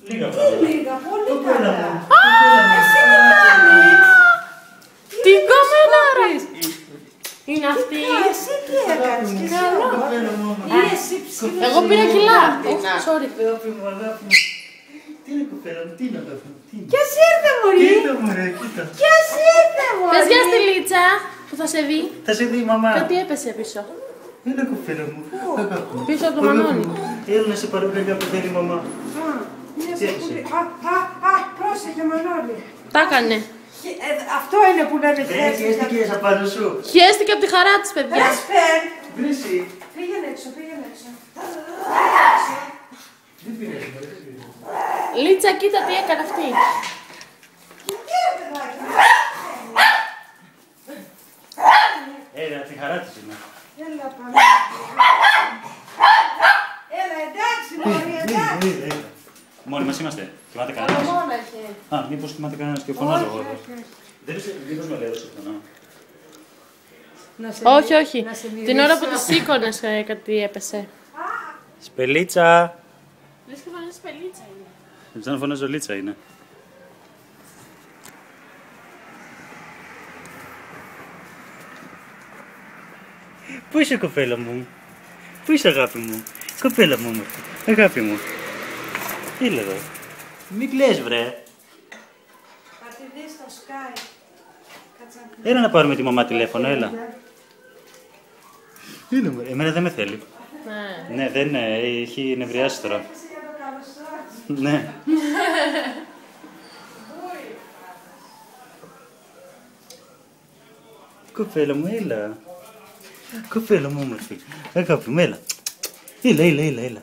Λίγα, πολύ καλά. Εσύ τι κάνεις? Τι κομμενάρες! Είναι αυτή. Εσύ τι έκανες και εσύ ψηλό. Εγώ πήρα κιλά. Sorry. Αγάπη μου, αγάπη μου. Τι είναι κοπέλα μου, τι είναι αγάπη μου, τι είναι. Ποιος ήρθε μωρή? Κοίτα μωρέ, κοίτα. Ποιος ήρθε μωρή? Πες γεια στη Λίτσα που θα σε δει. Θα σε δει η μαμά. Κάτι έπεσε πίσω. Είναι κοπέλα μου, αγάπη μου. Πίσω από το Αγάπη μανόνι. μου. Έλα να σε πάρω παιδιά που θέλει η μαμά. Πρόσεχε Μανώλη. Τα έκανε. Αυτό είναι που λέμε Χαίστηκε απάνω σου. Χαίστηκε από τη χαρά της, παιδιά. Βρύση. Πήγαινε έξω, πήγαινε έξω. Δεν πειράζει. Λίτσα, κοίτα τι έκανε αυτή. Έλα, τη χαρά της είναι. Έλα πάμε. Έλα εντάξει μωρή, εντάξει. Μόνοι μας είμαστε. Κοιμάται κανένας. Α, μήπως κοιμάται κανένας και φωνάζω εγώ. Μήπως με λέω να. Όχι, όχι. Την ώρα που τη σήκωνες κάτι έπεσε. Σπελίτσα. Λες και φωνάζεις πελίτσα είναι. Σαν να φωνάζω Λίτσα είναι. Πού είσαι κοπέλα μου? Πού είσαι αγάπη μου? Κοπέλα μου όμορφη. Αγάπη μου. Έλα εδώ. Μην κλαις βρε. Θα τη δεις στο Skype. Έλα να πάρουμε τη μαμά τηλέφωνο, έλα. Έλα μου, εμένα δεν με θέλει. Ναι, δεν έχει νευριάσει τώρα. Ναι. Κοπέλα μου, έλα. Κοπέλα μου όμορφη. Αγάπη μου, έλα. Έλα.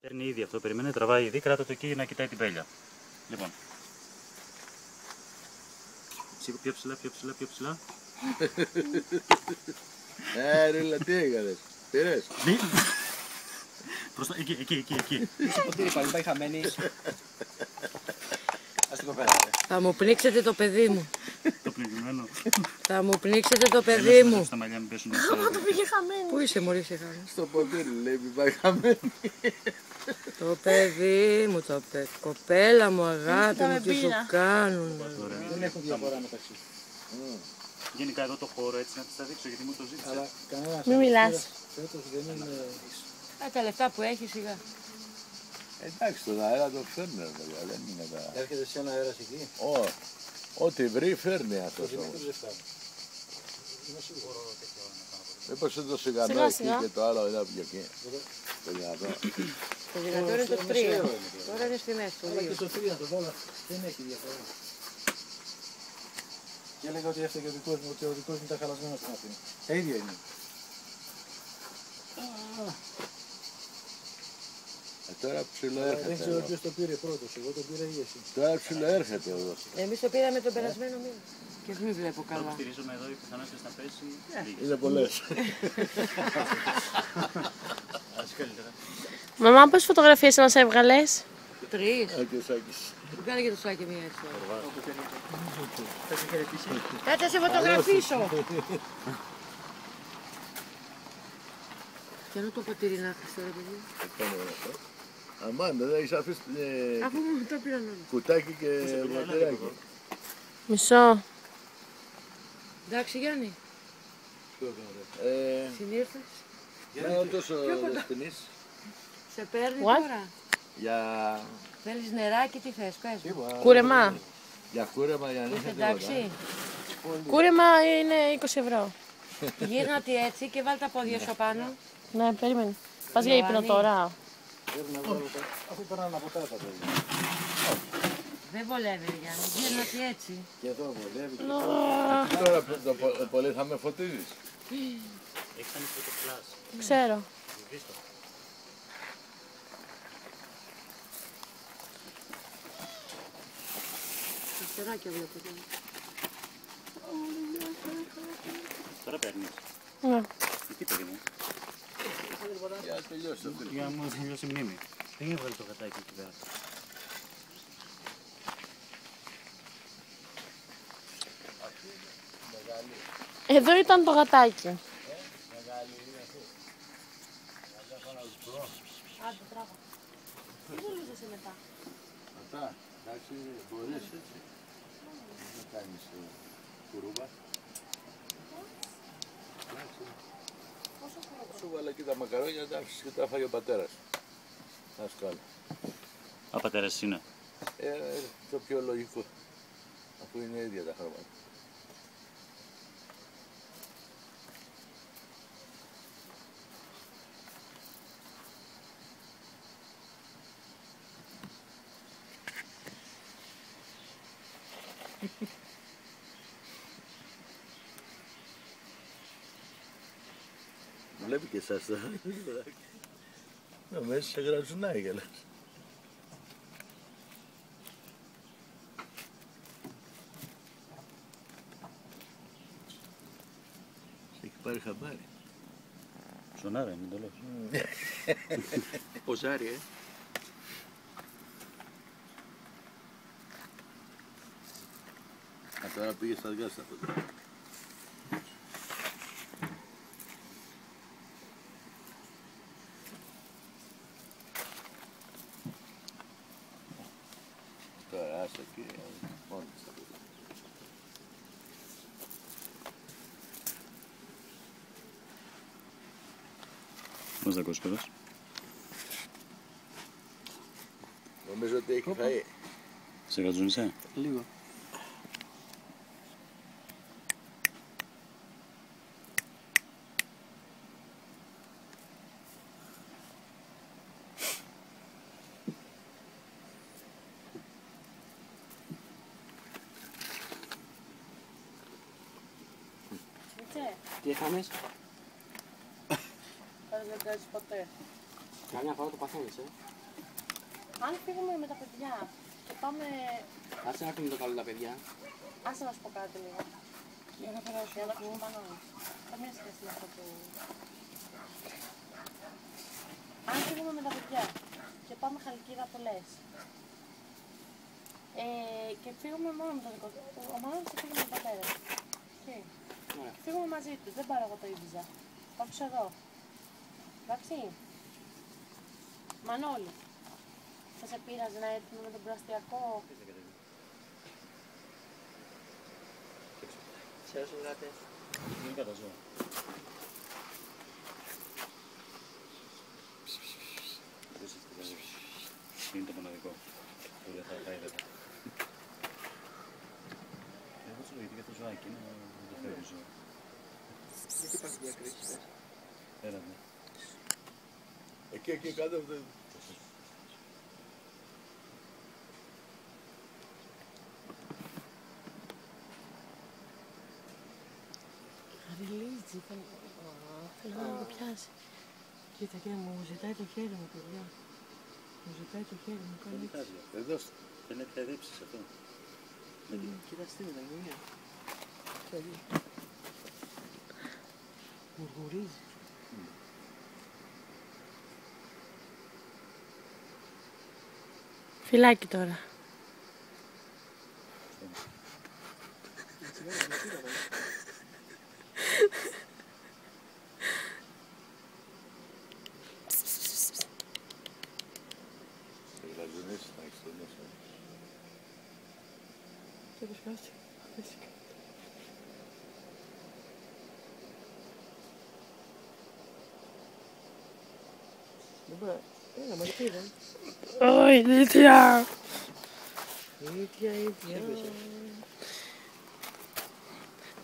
Παίρνει ήδη αυτό, περιμένει, τραβάει ήδη, κράτα το εκεί να κοιτάει την πέλια. Λοιπόν. Πιο ψηλά, πιο ψηλά, πιο ψηλά. Ρίλα, τι έκανες, πήρες. Προς τα... εκεί. Στο ποτήρι πάλι, πάει χαμένη. Ας την κοπέλα. Θα μου πνίξετε το παιδί μου. Το πνιγμένο. Θα μου πνίξετε το παιδί μου. Στα μαλλιά μου πέσουν. Πού είσαι μωρή σε χάρη. Στο ποτήρι λέει, μην πάει χαμένη. Το παιδί μου, το παιδί. Κοπέλα μου, αγάπη μου, τι σου κάνουν. Δεν έχουν διαφορά μεταξύ. Γενικά εδώ το χώρο έτσι να της τα δείξω γιατί μου το ζήτησε. Αλλά κανένας Μην μιλάς. φέτος δεν είναι... Τα λεφτά που έχει σιγά. Εντάξει, τον αέρα το φέρνει, παιδιά, δεν είναι τα... Έρχεται σε ένα αέρας εκεί. Ό,τι βρει φέρνει αυτό. Το Δημήτρη δεν φτάνει. Είμαι σίγουρο τέτοιο να κάνω. Μήπως είναι το σιγανό Σιγά, εκεί σιγά. και το άλλο είναι από εκεί. Το δυνατό. Το δυνατό είναι το 3. Τώρα είναι στη μέση. Το Αλλά και 2. στο 3 το βάλα. Δεν έχει διαφορά. Και έλεγα ότι έφταιγε ο δικός μου, ότι ο δικός μου ήταν χαλασμένος στην Αθήνα. Τα ίδια είναι. Τώρα ψηλό Δεν έρχεται ξέρω εδώ. ποιος το πήρε πρώτος, εγώ το πήρα ή εσύ. Τώρα ψηλό έρχεται εδώ. Εμείς το πήραμε τον περασμένο μήνα. Και μην βλέπω Τώρα που καλά. στηρίζομαι εδώ οι πιθανότητες να πέσει. Είναι πολλές. Ας καλύτερα. Μαμά, πόσες φωτογραφίες μας έβγαλες? 3. Άκης, άκης. Του κάνε και το σάκι μία έτσι. Θα σε χαιρετήσει. Κάτσε σε φωτογραφίσω. Και το ποτήρι να έχεις τώρα, παιδί. Αμάν, δεν έχεις αφήσει Αφού μου το πήραν όλα. κουτάκι και ποτηράκι. Μισό. Εντάξει, Γιάννη. Συνήθως. Να τόσο σπινείς. Σε παίρνει What? τώρα. Για Θέλεις νεράκι, τι θες, πες μου. Κούρεμα. κούρεμα για να Είσαι νύχια εντάξει. Κούρεμα είναι 20 ευρώ. Γύρνα τη έτσι και βάλ τα πόδια σου πάνω. Ναι, περίμενε. Πας για ύπνο τώρα. Αφού περνάνε από κάτω τα παιδιά. Δεν βολεύει, Γιάννη. Γύρνα τη έτσι. Και εδώ βολεύει. Τώρα πολύ θα με φωτίζεις. Έχεις ανοιχτό το flash. Ξέρω. Βρίσκω. Τα στεράκια βλέπω. Τώρα παίρνεις. Ναι. Τι παιδί μου. Για να τελειώσει το φίλο. Για να μου τελειώσει η μνήμη. Δεν έβγαλε το γατάκι εκεί πέρα. Εδώ ήταν το γατάκι. Άντε, τράβα. Τι βολούσε μετά. Αυτά, εντάξει, μπορείς έτσι. Να κάνεις κουρούμπα. Σου βάλα και τα μακαρόνια, τα άφησες και τα φάγει ο πατέρας. Να σου κάνω. Α, πατέρας είναι. Το πιο λογικό. Αφού είναι ίδια τα χρώματα. Βλέπει και εσάς τώρα. Μέσα σε γρατζουνάει και λες. Σε έχει πάρει χαμπάρι. Ψωνάρα είναι το λέω. Ποζάρι, Τώρα πήγε στα δικά σου τα παιδιά. Τώρα άσε εκεί, μόνο στα παιδιά. Πώς θα ακούσεις πέρας. Νομίζω ότι έχει φαΐ. Σε γατζούνισε. λίγο. Τι έκανες? Δεν κάνεις ποτέ. Καμιά φορά το παθαίνεις, Αν φύγουμε με τα παιδιά και πάμε... Άσε να έρθουν το καλό τα παιδιά. Άσε να σου πω κάτι λίγο. Για να περάσουμε, για να ακούσουμε πάνω. Καμία σχέση με αυτό που... Αν φύγουμε με τα παιδιά και πάμε Χαλκίδα πολλές και φύγουμε μόνο με το δικό του, ο Μανώλης θα φύγει με τον πατέρα του. Φύγουμε μαζί τους, δεν πάρω εγώ το Ήβιζα. Θα αφήσω εδώ. Εντάξει. Μανώλη, θα σε πείραζε να έρθουμε με τον προαστιακό? Σε όσους γάτες. Είναι κατά ζώα. Είναι το μοναδικό που δεν θα χάιδεται. Εγώ σου γιατί για το ζωάκι είναι να το φέρει ζώο. Δεν υπάρχει διακρίσεις. Έλα, ναι. Εκεί κάτω αυτό. Χαριλίζει, θέλω να το πιάσει. Κοίτα και μου ζητάει το χέρι μου, παιδιά. Μου ζητάει το χέρι μου, κάνει έτσι. Εδώ Δεν έχει ρέψει αυτό. Κοίταξτε με τα γωνία. Μουργουρίζει. Φυλάκι τώρα. λαζονίσεις να έχεις το νόσο. Και το σπάσει. Δεν μπορεί. Έλα, μας πήραν. Ω, ηλίθεια. Ίδια.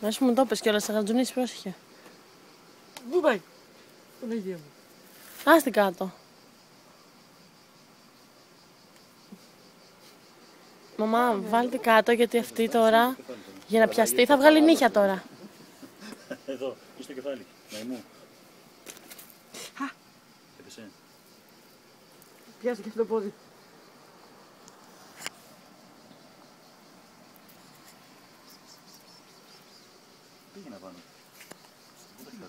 Να σου μου το πες κιόλας, θα γατζουνίσεις, πρόσεχε. Πού πάει. Παναγία μου. Άστη κάτω. Μαμά, βάλτε κάτω γιατί αυτή τώρα για να πιαστεί θα βγάλει νύχια τώρα. Εδώ, και στο κεφάλι. Μαϊμού. Έπεσε. Πιάσε και αυτό το πόδι. Πήγαινε πάνω. Πού τα χέρια.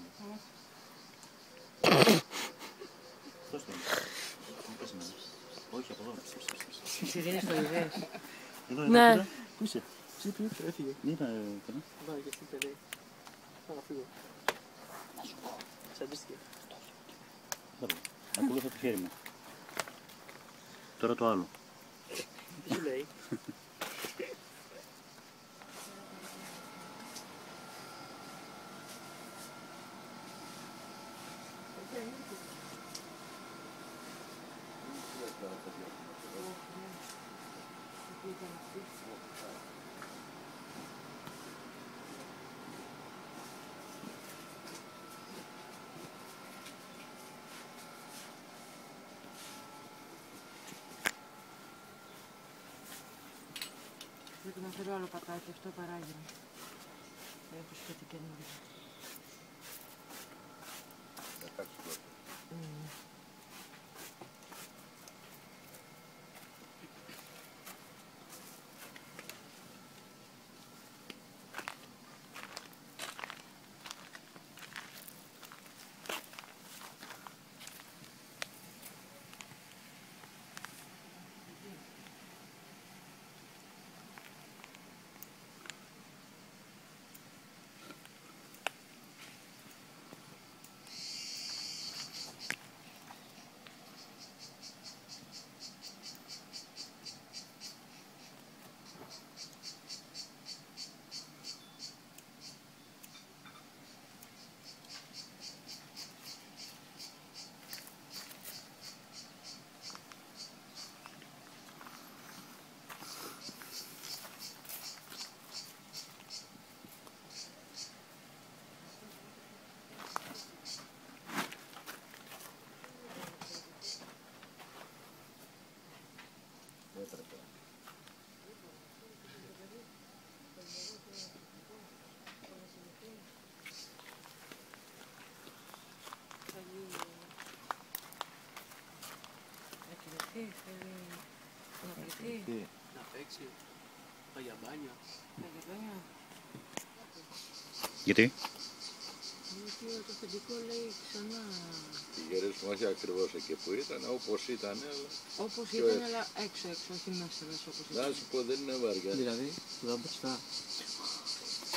Δώστε μου. Μην πέσει με. Όχι, από εδώ. Εσύ δίνεις το ιδέες. Εδώ, Ναι. εδώ. Πού είσαι. Έφυγε. Δεν ήταν καλά. Πάει και στην παιδί. Θα φύγω. Σαντίστηκε. Ακολούθα το χέρι μου. Τώρα το άλλο. Τι σου λέει. Πρέπει να φέρω άλλο πατάκι, αυτό παράγει. Έχω σπίτι καινούργιο. Θέλει Να πληθεί. Να παίξει. Πάει για μπάνια. Γιατί? Γιατί το αφεντικό λέει ξανά. Οι γυρίσουμε όχι ακριβώς εκεί που ήταν, όπως ήταν, αλλά... Όπως Πιο ήταν, έξω. αλλά έξω, όχι μέσα όπως Να ήταν. σου πω, δεν είναι βαριά. Δηλαδή, εδώ μπροστά.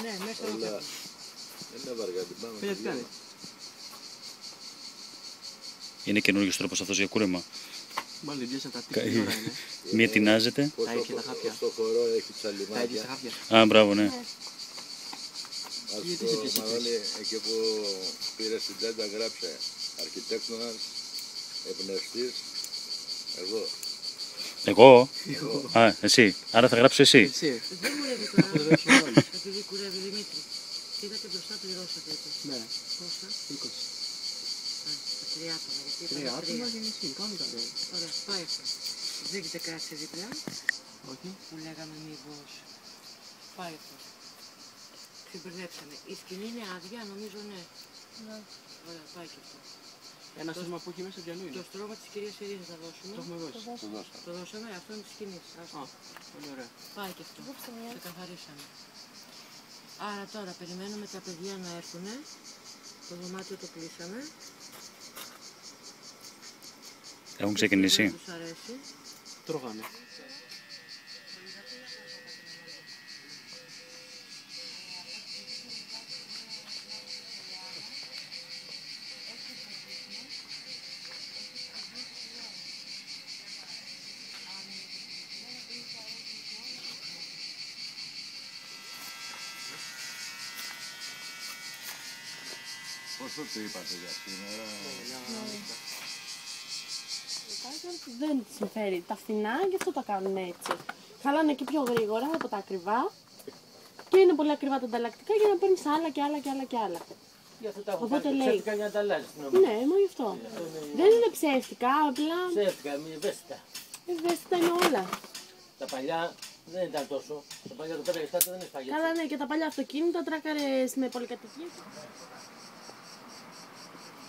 Ναι, μέσα Αλλά εδώ. δεν είναι βαριά, την πάμε. Φίλε, τι κάνει. Είναι καινούργιος τρόπος αυτός για κούρεμα. Μάλλον πιάσα τα τύπη, τι ώρα είναι. Μία τεινάζεται. Πώς Τα έχει τα χάπια. στο χορό έχει Τα ίδια στα τσαλιμάκια. χάπια. Α, μπράβο, ναι. Ας Γιατί το σε πιες Μανώλη, εκεί που πήρε στην τσάντα γράψε αρχιτέκτονας, εμπνευστής, εγώ. Εγώ. Α, εσύ. Άρα θα γράψεις εσύ. Εσύ, Δεν μου λέτε που δεν τώρα, έχει Μανώλη. επειδή κουρεύει Δημήτρη. Είδατε μπροστά πληρώσατε έτσι. Ναι, Πόσα? 20. Α, τα 3 άτομα, γιατί 3 είπαμε άτομα 3. και εσύ, κάνουν τα λέει. Ωραία, πάει αυτό. Δεν έχετε κάτσει δίπλα, Όχι. που λέγαμε μήπως. Πάει αυτό. Ξεμπερδέψαμε. Η σκηνή είναι άδεια, νομίζω ναι. Ωραία, πάει και αυτό. Ένα στρώμα που έχει μέσα πιανού Το είναι. στρώμα της κυρίας Ελίζα θα δώσουμε. Το έχουμε δώσει. Το δώσαμε. Το δώσαμε, αυτό είναι της σκηνής. Άστο. Α, πολύ ωραία. Πάει και αυτό. Το καθαρίσαμε. Άρα τώρα περιμένουμε τα παιδιά να έρθουν. Το δωμάτιο το κλείσαμε. Έχουν ξεκινήσει. Δεν τους αρέσει. Τρώγανε. Πόσο το είπατε για σήμερα. Δεν τη συμφέρει τα φθηνά, γι' αυτό τα κάνουν έτσι. Χαλάνε και πιο γρήγορα από τα ακριβά. Και είναι πολύ ακριβά τα ανταλλακτικά για να παίρνει άλλα και άλλα και άλλα και άλλα. Για αυτό τα έχω Οπότε πάρει. λέει. Ψεύτικα για να τα αλλάζεις την ομάδα. Ναι, μα γι' αυτό. Δεν είναι ψεύτικα, απλά Ψεύτικα, μη ευαίσθητα. ευαίσθητα είναι όλα. Τα παλιά δεν ήταν τόσο. Τα παλιά το πέταγες κάτω δεν είναι σπαγιές. Καλά, ναι, και τα παλιά αυτοκίνητα τράκαρες με πολυκατοικίες.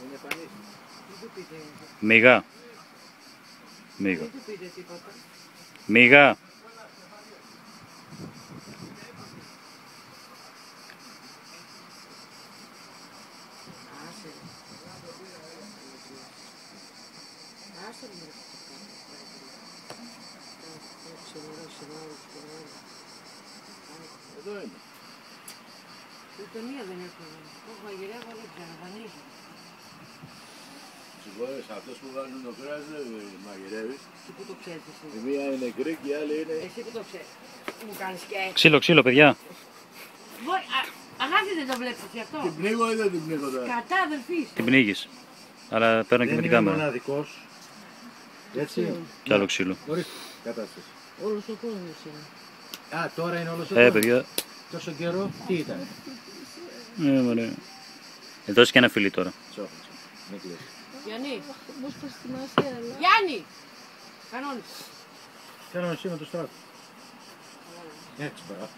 Είναι πανί. Δεν του πείτε, Μίγα. Μίγα. δεν του πείτε τίποτα. Μίγα. Άσε. Άσε με ρε. Εδώ είναι. Ούτε μία δεν έρχομαι. Το μαγειρεύω δεν ξέρω, βανίζω. Συγχώρες, αυτές που κάνουν το κρέας δεν μαγειρεύεις. Εσύ που το ξέρεις εσύ. Η μία είναι νεκρή και η άλλη είναι... Εσύ που το ξέρεις. Μου κάνεις και έτσι. Ξύλο, ξύλο, παιδιά. Αγάπη δεν το βλέπεις εσύ αυτό. Την πνίγω ή δεν την πνίγω τώρα. Κατά αδελφής. Την πνίγεις. Αλλά παίρνω και με την κάμερα. μοναδικός. Έτσι. Κι άλλο ξύλο. Ορίστε. Κατάσταση. Όλος ο κόσμος είναι. Α, τώρα είναι όλος ο Παιδιά. Τόσο καιρό τι ήταν. Ωραία. Δώσε και ένα φιλί τώρα. Τσόφι. Μην κλείσει. Γιάννη. Γιάννη. Κανόνισε. Κανόνισε με το στράτο. Έτσι παρά.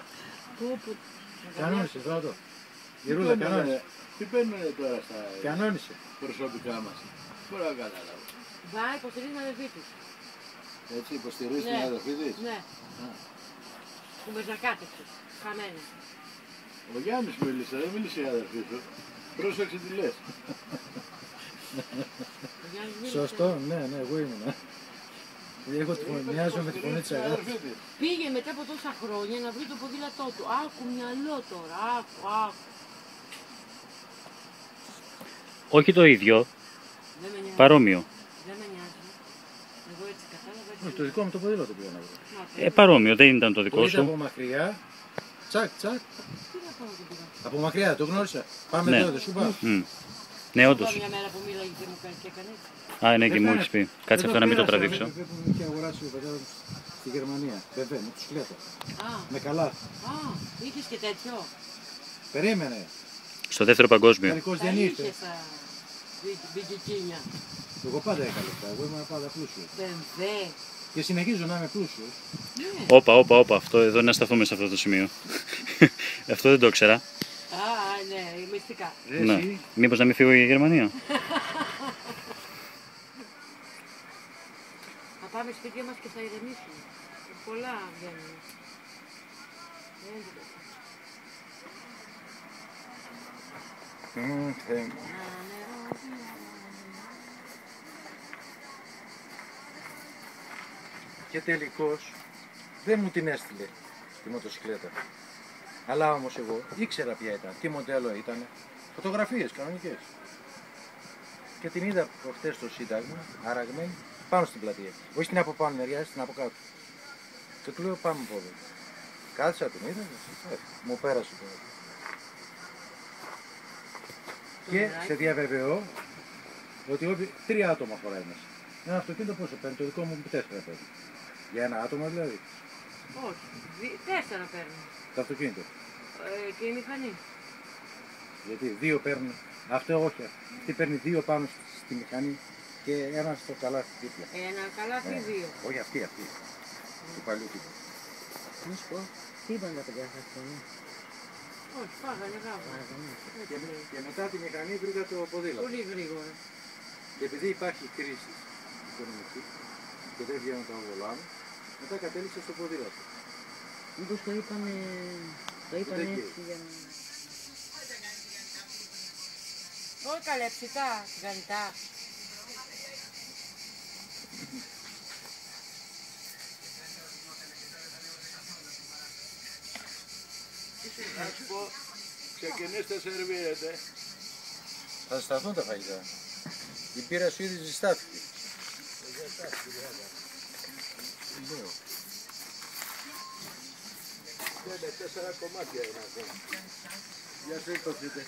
Κανόνισε στράτο. Γυρούλα, κανόνισε. Τι παίρνουνε τώρα στα Κανόνισε. προσωπικά μας. Μπορώ να καταλάβω. Βά, υποστηρίζει την αδελφή της. Έτσι υποστηρίζει Ναι. την αδελφή της. Ναι. Που με ζακάτεψε. Χαμένη. Ο Γιάννης μίλησε, δεν μίλησε η αδελφή σου. Πρόσεξε τι λες. Ο Γιάννης μίλησε. Σωστό, ναι, ναι, εγώ ήμουνα. Εγώ μοιάζω με τη φωνή της Την αγάπης. αδελφή της. Πήγε μετά από τόσα χρόνια να βρει το ποδήλατό του. Άκου μυαλό τώρα. Άκου. Όχι το ίδιο. Δεν με νοιάζει. Παρόμοιο. Δεν με νοιάζει. Εγώ έτσι κατάλαβα. Όχι, το δικό μου το ποδήλατο πήγα να βρω. Παρόμοιο. Δεν ήταν το Που δικό είδα από σου. μακριά. Τσακ, τσακ. Τι να πάω και πήγα. Από μακριά, το γνώρισα. Πάμε Ναι. τώρα, δεν σου πάω. Ναι, όντω. Πάω μια μέρα που μίλαγε και μου κάνει και έκανε έτσι. Α, ναι, και μου έχει πει. Κάτσε αυτό να μην το τραβήξω. Δεν μου είχε αγοράσει ο πατέρας μου στη Γερμανία. Βέβαια, με τους κλέτο. Α, Με καλά. είχες και τέτοιο. Περίμενε. Στο δεύτερο παγκόσμιο. Μερικός Τα δεν ήρθε. είχες τα μπικικίνια. Εγώ πάντα είχα λεφτά. Εγώ ήμουν πάντα πλούσιος. Πενδέ. Και συνεχίζω να είμαι πλούσιος. Όπα. Αυτό εδώ να σταθούμε σε αυτό το σημείο. Αυτό δεν το ήξερα. Α, ναι, μυστικά. Ναι. Μήπως να μην φύγω για Γερμανία. πάμε σπίτια μας και θα ηρεμήσουμε. Πολλά βγαίνουν. Δεν είναι τίποτα. Θεέ μου. Και τελικώς δεν μου την έστειλε τη μοτοσυκλέτα. Αλλά όμως εγώ ήξερα ποια ήταν, τι μοντέλο ήταν. Φωτογραφίες κανονικές. Και την είδα προχτές στο Σύνταγμα, αραγμένη, πάνω στην πλατεία. Όχι στην από πάνω μεριά, στην από κάτω. Και του λέω πάμε από εδώ. Κάθισα, την είδα, μου πέρασε το. Και σε διαβεβαιώ ότι 3 άτομα χωράει μέσα. Ένα αυτοκίνητο πόσο παίρνει, το δικό μου 4 παίρνει. Για ένα άτομο δηλαδή. Όχι, 4 παίρνουν. Το αυτοκίνητο. Και η μηχανή. Γιατί 2 παίρνουν. Αυτό όχι. Αυτή παίρνει 2 πάνω στη μηχανή και ένα στο καλάθι δίπλα. Ένα καλάθι 2. Όχι αυτή. Του παλιού τύπου. Να σου πω, τι είπαν τα παιδιά σας αυτό, ναι. Όχι, φάγανε γάβα. Και μετά τη μηχανή βρήκα το ποδήλατο. Πολύ γρήγορα. Και επειδή υπάρχει κρίση οικονομική και δεν βγαίνουν τα βολάνου, μετά κατέληξε στο ποδήλατο. Μήπως το είπανε έτσι για να... Όχι καλέ, ψητά, γανιτά. Να σου πω, ξεκινήστε σερβίρετε. Θα ζεσταθούν τα φαγητά. Η πύρα σου ήδη ζεστάθηκε. Είναι 4 κομμάτια είναι ακόμα. Για σε υπόψετε.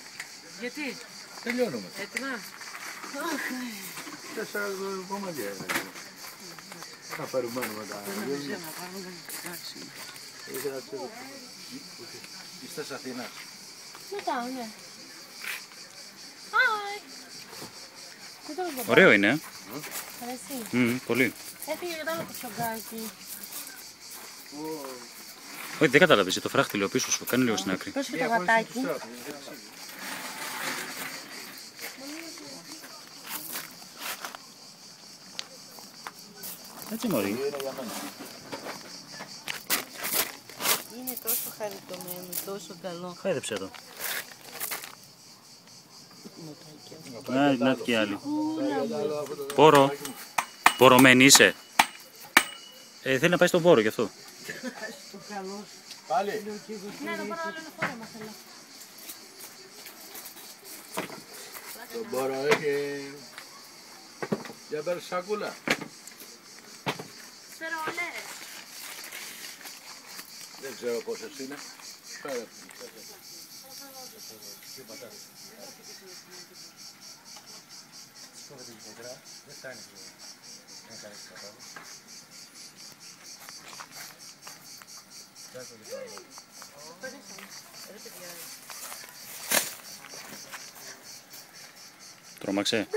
Γιατί, Τελειώνουμε. έτοιμα. 4 κομμάτια είναι. Θα περιμένουμε τα Νομίζω να πάρουμε εντάξει. Είστε σε Αθήνα. Μετά, ναι. Hi. Ωραίο είναι. Αρέσει. Πολύ. Έφυγε και το άλλο κουτσογκάκι. Όχι, δεν κατάλαβες. Το φράχτυλο πίσω σου. Κάνει λίγο στην άκρη. Πες και το γατάκι. Έτσι μωρή. Είναι τόσο χαριτωμένο, τόσο καλό. Χάιδεψε το. Να και άλλη. Πόρο. Πορωμένη είσαι. Θέλει να πάει στον πόρο γι' αυτό. Πάλι. Ναι, το πάρω άλλο ένα φόρεμα θέλω. Το μπορώ, έχει... Για περσακούλα. Σφαιρολές. Δεν ξέρω πόσες είναι. Φέρε. Δεν φτάνει. Τρόμαξε.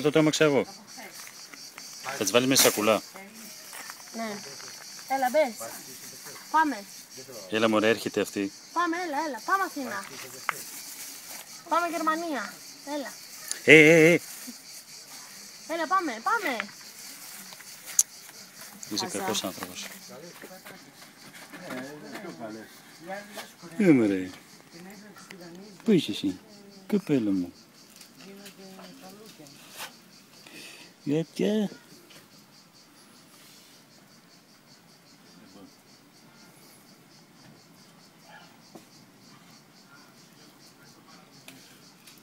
Το τρόμαξα εγώ. Θα τις βάλεις μέσα σακουλά. Ναι. Έλα, μπες. Πάμε. Έλα μωρέ, έρχεται αυτή. Πάμε, έλα. Πάμε Αθήνα. Πάμε Γερμανία. Έλα. Έλα, πάμε. Είσαι κακός άνθρωπος. Μωρέ. Πού είσαι εσύ, κοπέλα μου. Γιατί.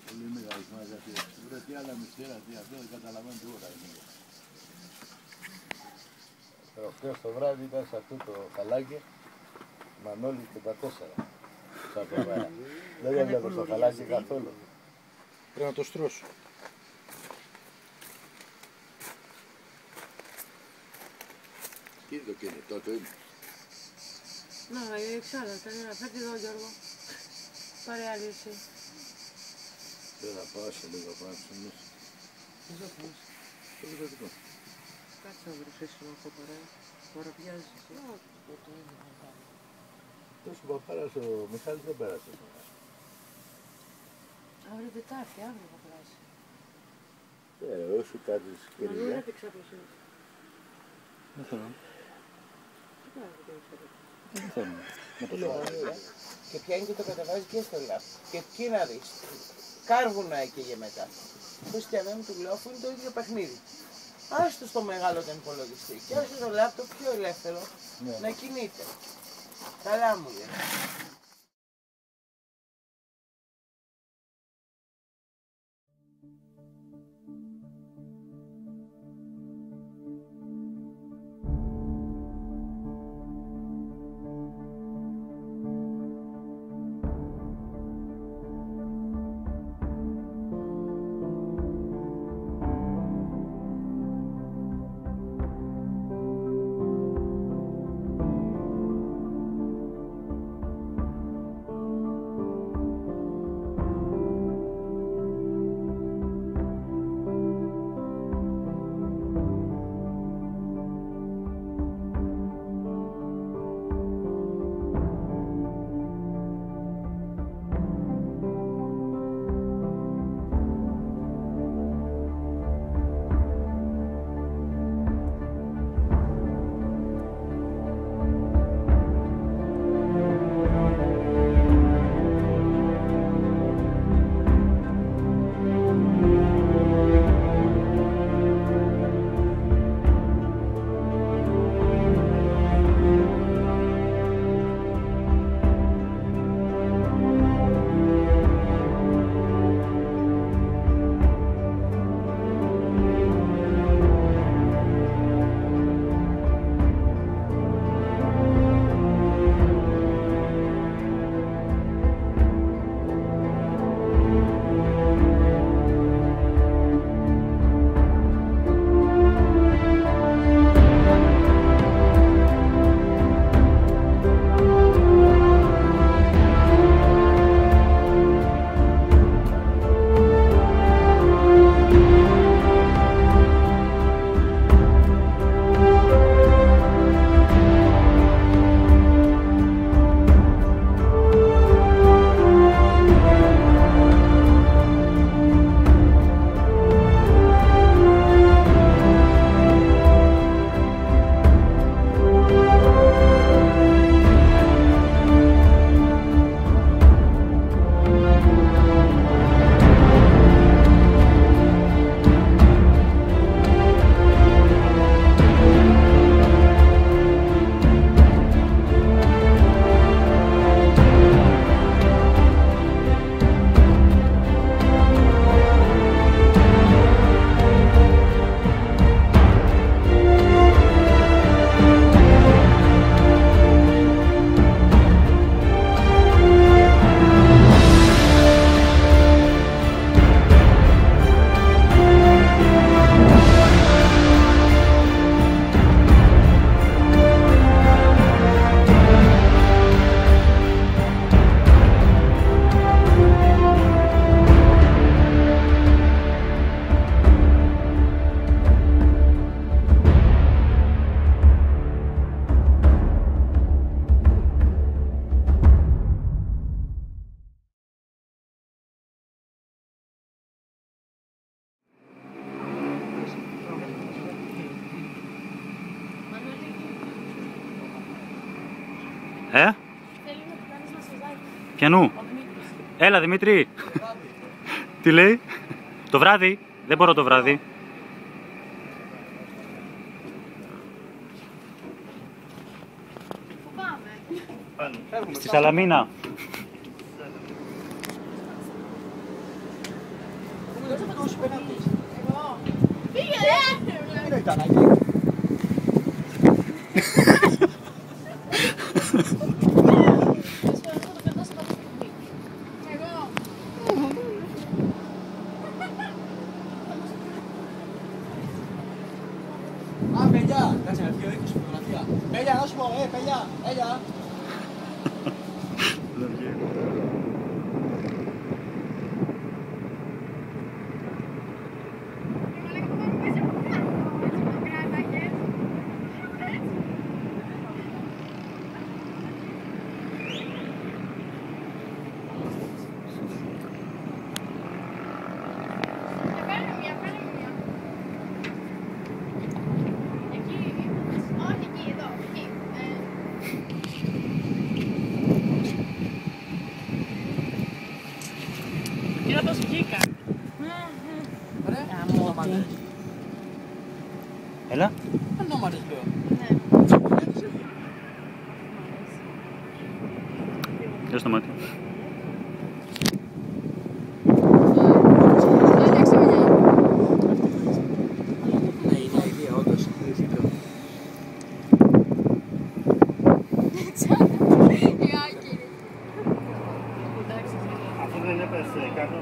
Πολύ μεγάλη σημασία. Βρε τι άλλα μυστήρα, τι αυτό, δεν καταλαβαίνω τίποτα. Προχτές το βράδυ ήταν σε αυτό το χαλάκι, Μανώλη και τα 4. Σαν το βέρα. Δεν το βλέπω στο χαλάκι καθόλου. Πρέπει να το στρώσω. Τι είναι το κινητό του είναι. Να, εξάλλου, φέρτε εδώ Γιώργο. Πάρε άλλη εσύ. Δεν θα πάω σε λίγο πάνω στο νους. Το βιβλιοτικό. Κάτσε να βρεθείς να έχω παρέα. Τώρα πιάζεις εσύ. Τόσο παπάρας ο Μιχάλης δεν πέρασε. Αύριο Τετάρτη, αύριο θα περάσει. Όσο κάτσεις Να δούμε κυρία. να πήξα πως είναι. Δεν θέλω. Δεν θέλω. Και πιάνει και το κατεβάζει και στο λάπ. Και εκεί να δεις. Κάρβουνα εκεί μετά. Το στιανέ μου του λέω αφού είναι το ίδιο παιχνίδι. Άστο στο μεγάλο τον υπολογιστή και άσε το λάπτοπ πιο ελεύθερο να κινείται. Καλά μου λέει. Θέλει να κάνεις μασαζάκι. Ποιανού? Έλα Δημήτρη. Τι λέει? Το βράδυ? Δεν μπορώ το βράδυ. Φοβάμαι. Στη Σαλαμίνα. Πήγε ρε! Είναι ήταν εκεί. Α, παιδιά, κάτσε να βγει ο οίκος φωτογραφία. Παιδιά, να σου πω, παιδιά, έλα. Πώς βγήκα. Ονόματες. Έλα. Ονόματες λέω. Δες το μάτι. Ναι, είναι ιδέα, όντως. Αφού δεν έπεσε κάτω.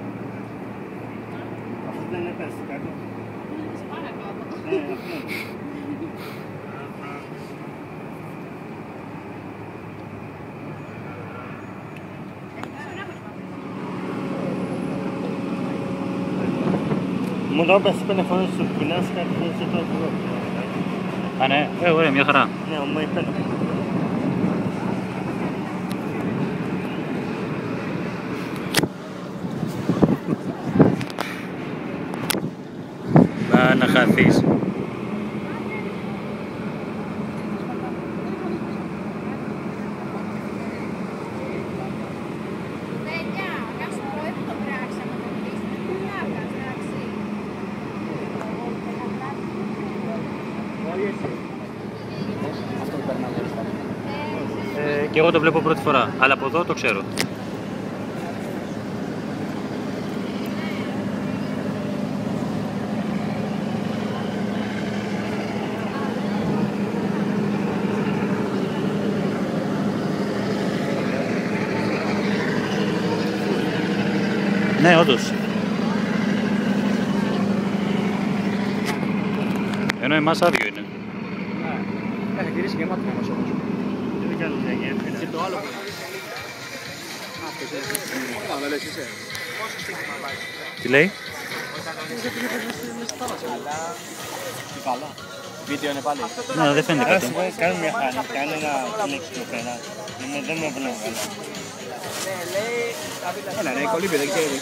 Αφού δεν έπεσε κάτω. Ναι, αυτό είναι. Μου το έπαιξε 5 φορές σου πεινάς κάτι δεν το ακούω. Α, ναι, ωραία, μια χαρά. Ναι, μου είπε. Να χαθείς. Και εγώ το βλέπω πρώτη φορά, αλλά από εδώ το ξέρω. Ναι, όντως. Ενώ εμάς άδειο είναι. Έχει γυρίσει γεμάτο μας όμως. Και το άλλο που είναι. Αυτό δεν λες είσαι. Τι λέει? Καλά. Βίντεο είναι πάλι. Ναι, δεν φαίνεται κάτι. Κάνε μια χάρη, κάνε ένα κλικ στο πέρα. Δεν με βλέπω καλά. Έλα ρε, κολύμπι, δεν ξέρεις.